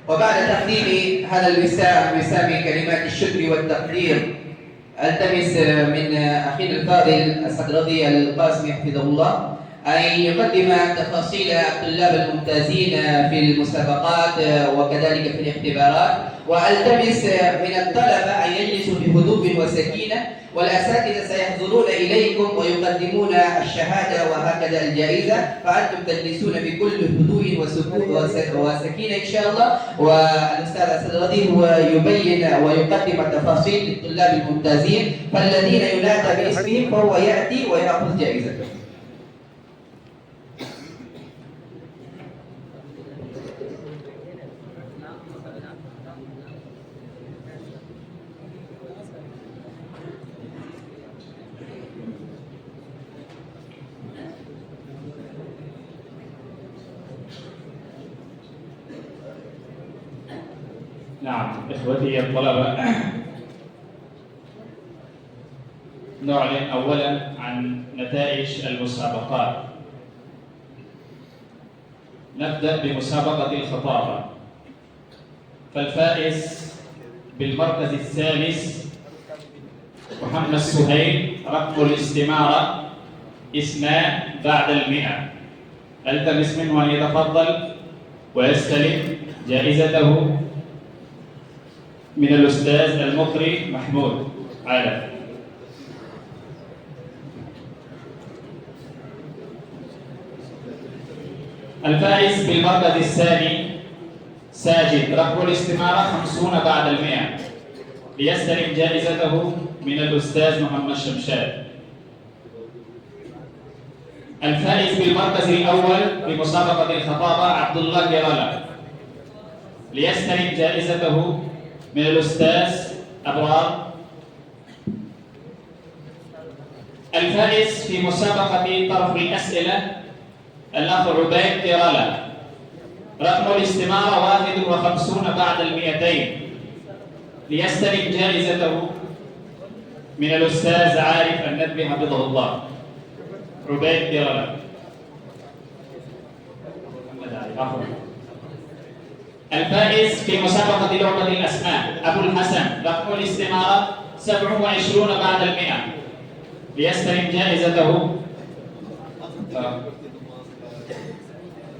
وبعد تقديم هذا الوسام كلمات الشكر والتقدير، التمس من اخينا الفاضل الصدرضي القاسمي حفظه الله أن يقدم تفاصيل الطلاب الممتازين في المسابقات وكذلك في الاختبارات، والتمس من الطلبة أن يجلسوا بهدوء وسكينة، والأساتذة سيحضرون إليكم ويقدمون الشهادة وهكذا الجائزة، فأنتم تجلسون بكل هدوء وسكينة إن شاء الله. والأستاذ الصدرضي هو يبين ويقدم التفاصيل للطلاب الممتازين، فالذين ينادى باسمهم فهو يأتي ويأخذ جائزته. نعم إخوتي الطلبة، نعلن أولا عن نتائج المسابقات. نبدأ بمسابقة الخطابة، فالفائز بالمركز الثالث محمد سهيل، رقم الاستمارة 2 بعد 100. التمس منه أن يتفضل ويستلم جائزته من الأستاذ المقري محمود عادل. الفائز بالمركز الثاني ساجد، رقم الاستمارة 50 بعد 100، ليستلم جائزته من الأستاذ محمد شمشاد. الفائز بالمركز الأول بمسابقة الخطابة عبد الله جرالة، ليستلم جائزته من الأستاذ أبرار. الفائز في مسابقة طرح الأسئلة الأخ عبيد جرالة، رقم الاستمارة 51 بعد 200، ليستلم جائزته من الأستاذ عارف الندبي حفظه الله. عبيد جرالة. الفائز في مسابقة لعبة الأسماء أبو الحسن، رقم الاستمارة 27 بعد 100، ليستلم جائزته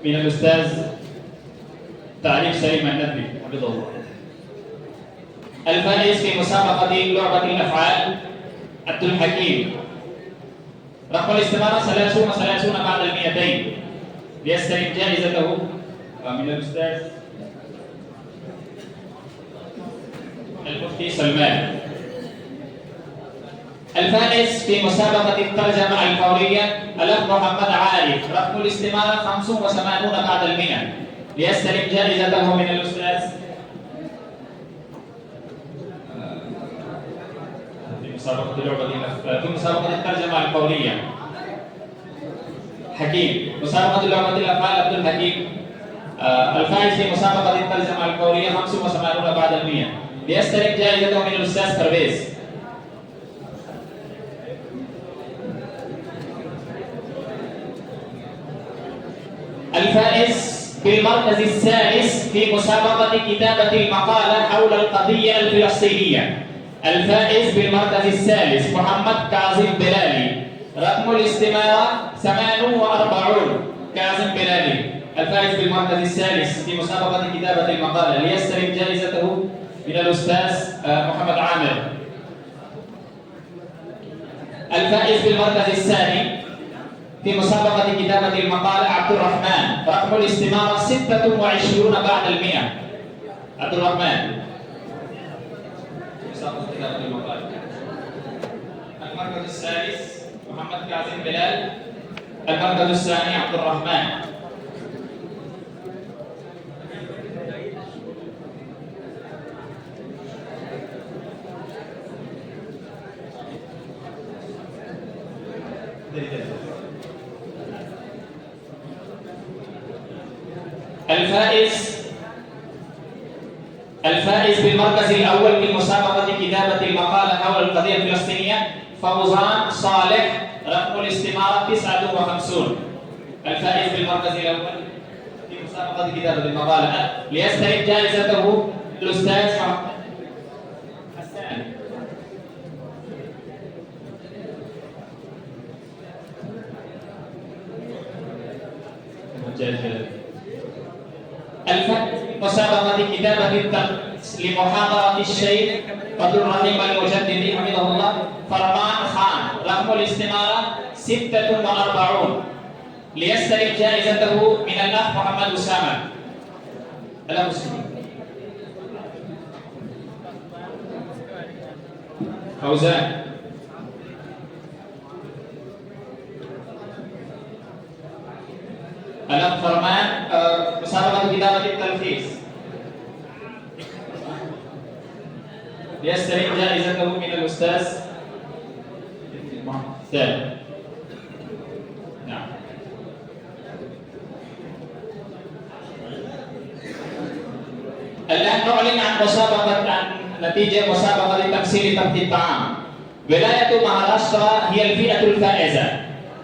من الأستاذ تعريف سليم الندبي حفظه الله. الفائز في مسابقة لعبة الأفعال عبد الحكيم، رقم الاستمارة 30 بعد 200، ليستلم جائزته من الأستاذ المفتي سلمان. الفائز في مسابقة الترجمة الفورية الأخ محمد عارف، رقم الاستمارة 85 بعد 100، ليستلم جائزته من الأستاذ في مسابقة الترجمة الفورية حكيم، مسابقة لعبة الأفعال عبد الحكيم. الفائز في مسابقة الترجمة الفورية 85 بعد 100، ليستلم جائزته من الأستاذ پرویز. الفائز بالمركز الثالث في مسابقة كتابة المقالة حول القضية الفلسطينية، الفائز بالمركز الثالث محمد كاظم بلالي، رقم الاستمارة 48. كاظم بلالي الفائز بالمركز الثالث في مسابقة كتابة المقالة، ليستلم جائزته من الأستاذ محمد عامر. الفائز بالمركز الثاني في مسابقة كتابة المقالة عبد الرحمن، رقم الاستمارة 26 بعد 100. عبد الرحمن مسابقة كتابة المقالة. المركز الثالث محمد كاظم بلال، المركز الثاني عبد الرحمن. الفائز بالمركز الأول في مسابقة كتابة المقالة حول القضية الفلسطينية فوزان صالح، رقم الاستمارة 59. الفائز بالمركز الأول في مسابقة كتابة المقالة ليستلم جائزته الأستاذ حسان. مسابقة كتابة لمحاضرة الشيخ بدر الرحيم المجددي حفظه الله فرمان خان، رقم الاستمارة 46 ليستلم جائزته من الأخ محمد أسامة. فوزان. الأخ فرمان مسابقة كتابة التلخيص ليستلم جائزته من الأستاذ سالم. نعم. الآن نعلن عن نتيجة مسابقة لتمثيل ترتيب الطعام. ولاية مهاراشترا هي الفئة الفائزة،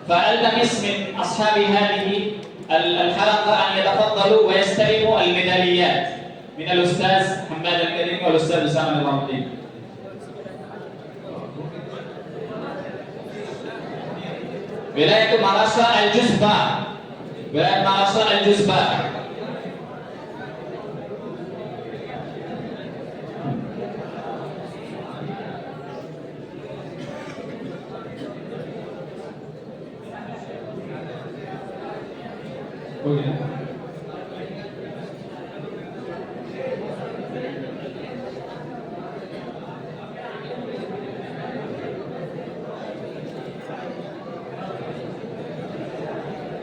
فألتمس من أصحاب هذه الحلقة أن يتفضلوا ويستلموا الميداليات من الأستاذ حماد الكريم والأستاذ أسامة نظام الدين. ولاية مهاراشترا الجزبة، ولاية مهاراشترا الجزبة.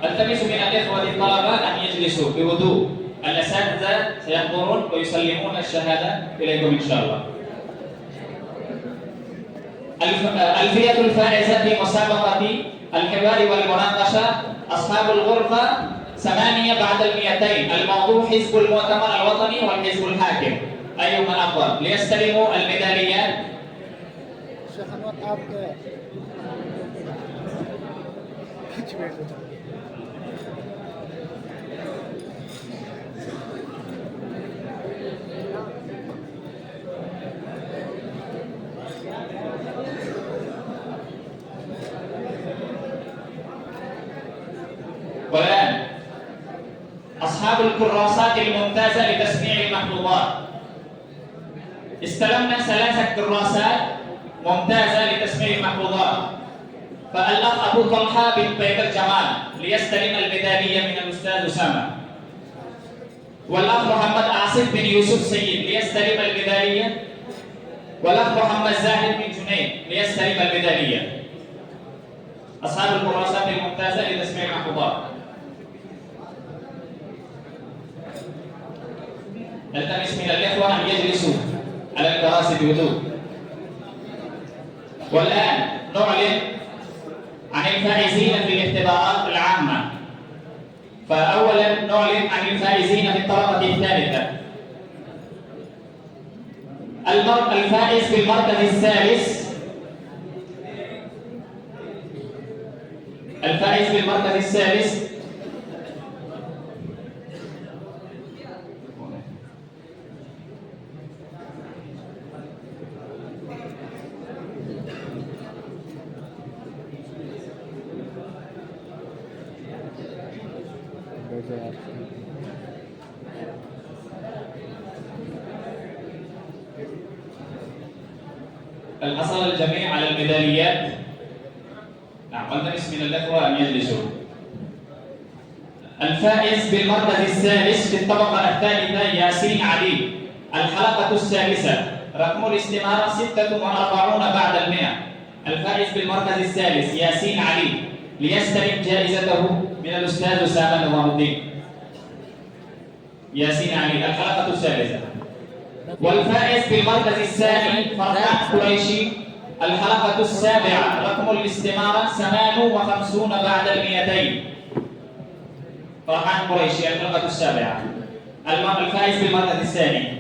التمس من الإخوة الطلبة أن يجلسوا بهدوء. الأساتذة سيحضرون ويسلمون الشهادة إليكم إن شاء الله. الفئة الفائزة في مسابقة الحوار والمناقشة أصحاب الغرفة 8 بعد 200. الموضوع حزب المؤتمر الوطني والحزب الحاكم، أيهما أفضل؟ ليستلموا الميداليات. والآن أصحاب الكراسات الممتازة لتسميع المحفوظات. استلمنا 3 كراسات ممتازة لتسميع المحفوظات، فالأخ أبو طلحة بن بيتر جمال ليستلم الميدالية من الأستاذ أسامة، والأخ محمد عاصف بن يوسف سيد ليستلم الميدالية، والأخ محمد زاهد بن جنيد ليستلم الميدالية. أصحاب الكراسات الممتازة لتسميع المحفوظات. نلتمس من الإخوة أن يجلسوا على الكراسي بهدوء. والآن نعلن عن الفائزين في الاختبارات العامة. فأولا نعلن عن الفائزين في الطبقة الثالثة. الفائز في المركز الثالث، الفائز في المركز الثالث حصل الجميع على الميداليات. نعم، والتمس من الأخوة أن يجلسوا. الفائز بالمركز الثالث في الطبقة الثالثة ياسين علي، الحلقة السادسة، رقم الاستمارة 46 بعد 100. الفائز بالمركز الثالث ياسين علي ليستلم جائزته من الأستاذ أسامة نظام الدين. ياسين علي، الحلقة السادسة. والفائز بالمركز الثاني فرحان قريشي، الحلقة السابعة، رقم الاستمارة 58 بعد 200. فرحان قريشي، الحلقة السابعة. الفائز بالمركز الثاني.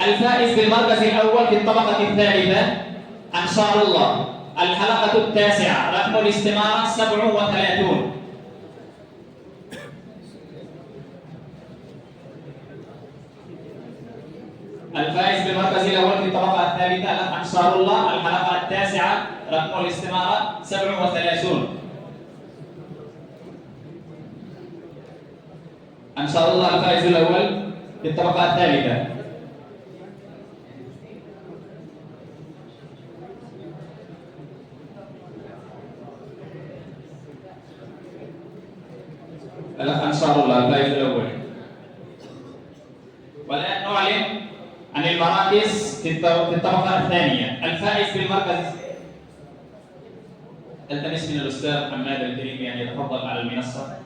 الفائز بالمركز الأول في الطبقة الثالثة أنصار الله، الحلقة التاسعة، رقم الاستمارة 37. الفائز بالمركز الأول في الطبقة الثالثة الأخ أنصار الله، الحلقة التاسعة، رقم الاستمارة 37. أنصار الله الفائز الأول في الطبقة الثالثة. الأخ أنصار الله الفائز الأول. والآن نعلن عن المراكز في الطبقة الثانية. الفائز بالمركز، التمس من الأستاذ حماد الكريمي أن يتفضل على المنصة.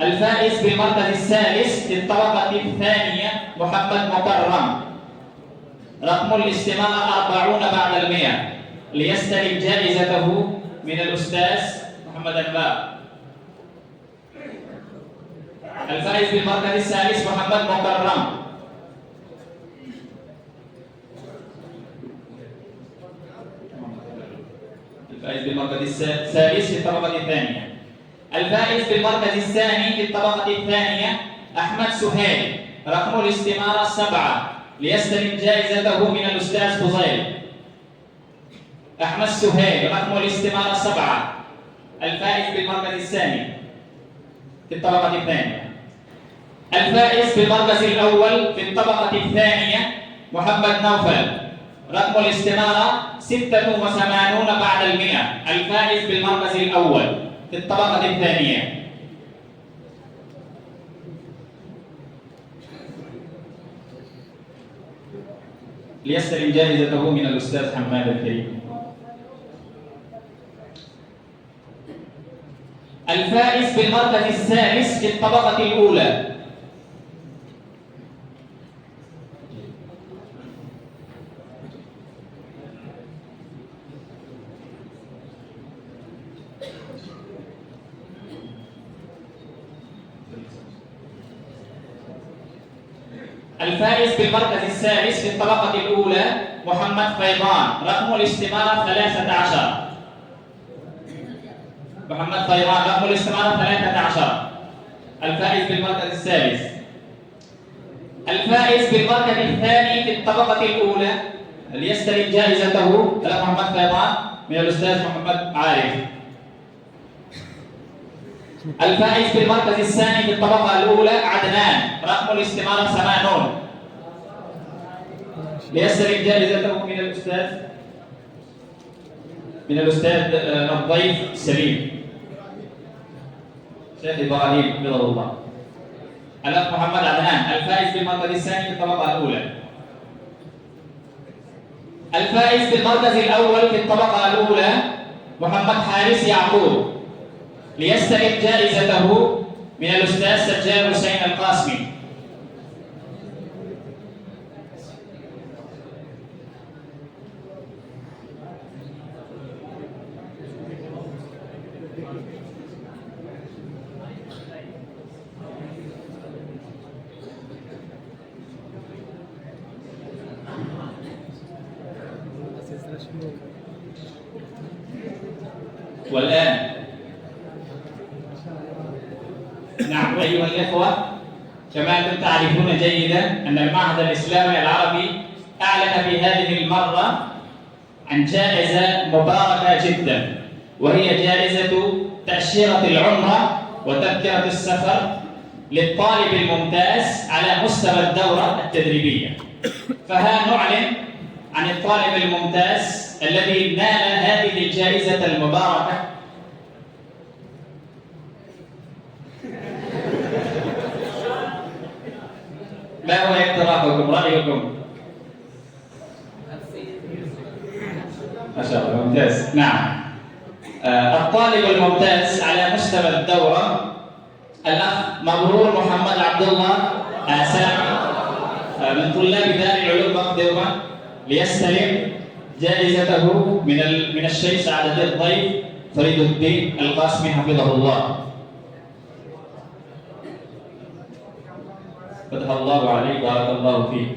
الفائز بالمركز الثالث في الطبقة الثانية محمد مكرم، رقم الاستمارة 40 بعد 100، ليستلم جائزته من الأستاذ محمد أنبار. الفائز بالمركز الثالث محمد مكرم. الفائز بالمركز الثالث في الطبقة الثانية. الفائز بالمركز الثاني في الطبقة الثانية أحمد سهيل، رقم الاستمارة 7، ليستلم جائزته من الأستاذ فضيل. أحمد سهيل رقم الاستمارة 7، الفائز بالمركز الثاني في الطبقة الثانية. الفائز بالمركز الأول في الطبقة الثانية محمد نوفل، رقم الاستمارة 86 بعد 100، الفائز بالمركز الأول في الطبقة الثانية. ليستلم جائزته من الأستاذ حماد الكريم. الفائز بالمركز الثالث في الطبقة الأولى الفائز بالمركز الثالث في الطبقة الأولى محمد فيضان، رقم الاستمارة 13. محمد فيضان رقم الاستمارة 13، الفائز بالمركز الثالث. الفائز بالمركز الثاني في الطبقة الأولى ليستلم جائزته الأخ محمد فيضان من الأستاذ محمد عارف. الفائز بالمركز الثاني في الطبقة الأولى عدنان، رقم الاستمارة 80، ليستلم جائزته من الأستاذ الضيف سليم شيخ إبراهيم حفظه الله. الأخ محمد عدنان الفائز بالمركز الثاني في الطبقة الأولى. الفائز بالمركز الأول في الطبقة الأولى محمد حارس يعقوب، ليستلم جائزته من الأستاذ سجاد حسين القاسمي. والآن نعم أيها الإخوة، كما أنتم تعرفون جيدا أن المعهد الإسلامي العربي أعلن في هذه المرة عن جائزة مباركة جدا، وهي جائزة تأشيرة العمرة وتذكرة السفر للطالب الممتاز على مستوى الدورة التدريبية. فها نعلن عن الطالب الممتاز الذي نال هذه الجائزة المباركة. ما هو اقتراحكم؟ رأيكم؟ ما شاء الله ممتاز. نعم، الطالب الممتاز على مستوى الدورة الأخ مبرور محمد عبد الله سامي من طلاب دار العلوم مقدمة، ليستلم جائزته من الشيخ سعادة الضيف فريد الدين القاسمي حفظه الله. فتح الله عليك، بارك الله فيك.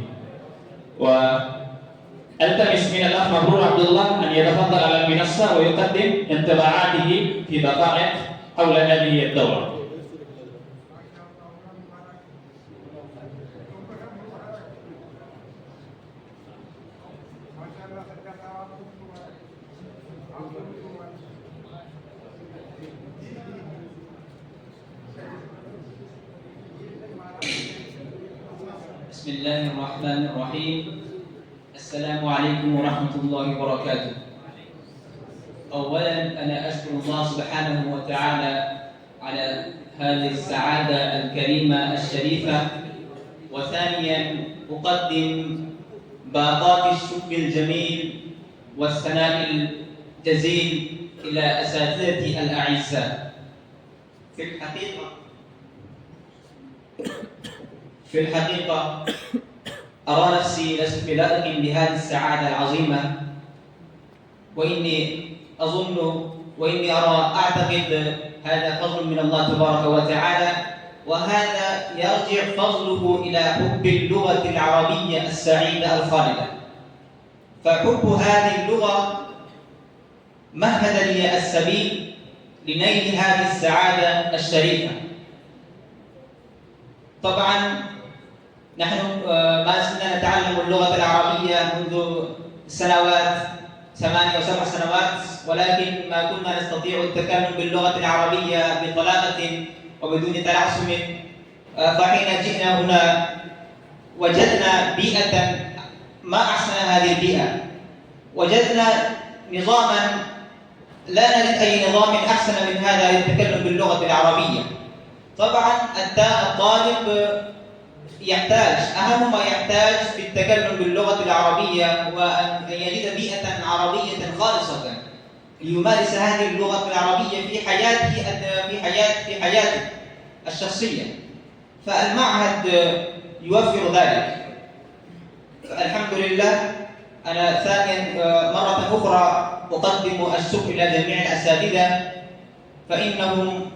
والتمس من الاخ مبرور عبد الله ان يتفضل على المنصه ويقدم انطباعاته في دقائق حول هذه الدوره. بسم الله الرحمن الرحيم. السلام عليكم ورحمة الله وبركاته. أولا أنا أشكر الله سبحانه وتعالى على هذه السعادة الكريمة الشريفة، وثانيا أقدم باقات الشكر الجميل والثناء الجزيل إلى أساتذتي الأعزاء. في الحقيقة أرى نفسي لست بلائق بهذه السعادة العظيمة، وإني أعتقد هذا فضل من الله تبارك وتعالى، وهذا يرجع فضله إلى حب اللغة العربية السعيدة الخالدة. فحب هذه اللغة مهد لي السبيل لنيل هذه السعادة الشريفة. طبعا نحن ما زلنا نتعلم اللغة العربية منذ سنوات 8 أو 7 سنوات، ولكن ما كنا نستطيع التكلم باللغة العربية بطلاقة وبدون تلعثم. فحين جئنا هنا وجدنا بيئة ما أحسن هذه البيئة، وجدنا نظاما لا نجد أي نظام أحسن من هذا للتكلم باللغة العربية. طبعا الطالب يحتاج، أهم ما يحتاج في التكلم باللغة العربية هو أن يجد بيئة عربية خالصة ليمارس هذه اللغة العربية في حياته الشخصية. فالمعهد يوفر ذلك. الحمد لله. أنا ثانيا مرة أخرى أقدم الشكر إلى جميع الأساتذة، فإنهم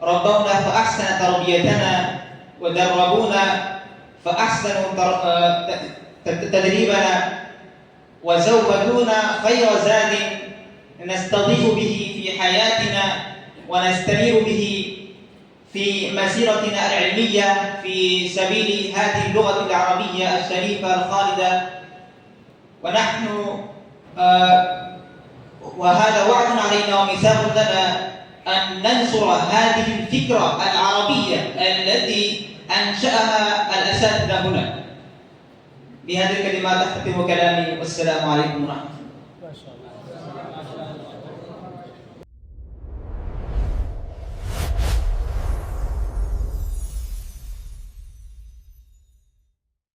ربونا فأحسن تربيتنا، ودربونا فأحسنوا تدريبنا، وزودونا خير زاد نستضيف به في حياتنا ونستنير به في مسيرتنا العلمية في سبيل هذه اللغة العربية الشريفة الخالدة. ونحن وهذا وعد علينا وميثاق لنا أن ننصر هذه الفكرة العربية التي أنشأها الأساتذة هنا. بهذه الكلمات أختتم كلامي، والسلام عليكم ورحمة الله.